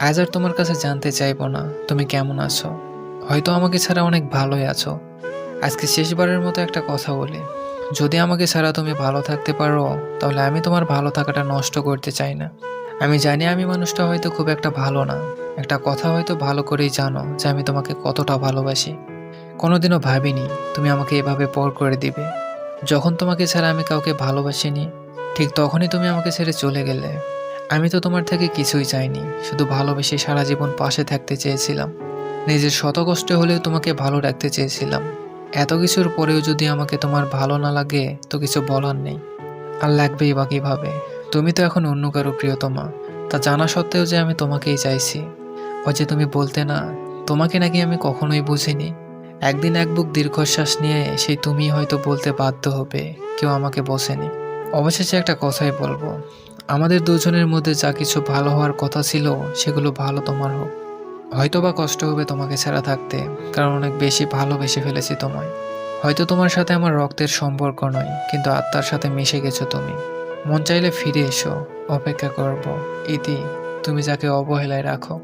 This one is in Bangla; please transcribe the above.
আজ আর তোমার কাছে জানতে চাইবো না তুমি কেমন আছো। হয়তো আমাকে ছাড়া অনেক ভালোই আছো। আজকে শেষবারের মতো একটা কথা বলি, যদি আমাকে ছাড়া তুমি ভালো থাকতে পারো, তাহলে আমি তোমার ভালো থাকাটা নষ্ট করতে চাই না। আমি জানি আমি মানুষটা হয়তো খুব একটা ভালো না, একটা কথা হয়তো ভালো করেই জানো যে আমি তোমাকে কতটা ভালোবাসি। কোনোদিনও ভাবিনি তুমি আমাকে এভাবে পর করে দিবে। যখন তোমাকে ছাড়া আমি কাউকে ভালোবাসিনি, ঠিক তখনই তুমি আমাকে ছেড়ে চলে গেলে। আমি তো তোমার থেকে কিছুই চাইনি, শুধু ভালোবেসে সারা জীবন পাশে থাকতে চেয়েছিলাম। নিজের শত কষ্টে হলেও তোমাকে ভালো রাখতে চেয়েছিলাম। এত কিছুর পরেও যদি আমাকে তোমার ভালো না লাগে, তো কিছু বলার নেই। আর লাগবেই বা কিভাবে? তুমি তো এখন অন্য কারো প্রিয়তমা। তা জানা সত্ত্বেও যে আমি তোমাকেই চাইছি। ওই যে তুমি বলতে না, তোমাকে নাকি আমি কখনোই বুঝিনি। একদিন এক বুক দীর্ঘশ্বাস নিয়ে সেই তুমিই হয়তো বলতে বাধ্য হবে কেউ আমাকে বোঝেনি। অবশেষে একটা কথাই বলবো, আমাদের দুজনের মধ্যে যা কিছু ভালো হওয়ার কথা ছিল, সেগুলো ভালো তোমার হোক। হয়তো বা কষ্ট হবে তোমাকে ছাড়া থাকতে, কারণ অনেক বেশি ভালোবেসে ফেলেছি তোমায়। হয়তো তোমার সাথে আমার রক্তের সম্পর্ক নয়, কিন্তু আত্মার সাথে মিশে গেছো তুমি। মন চাইলে ফিরে এসো, অপেক্ষা করব। ইতি, তুমি যাকে অবহেলায় রাখো।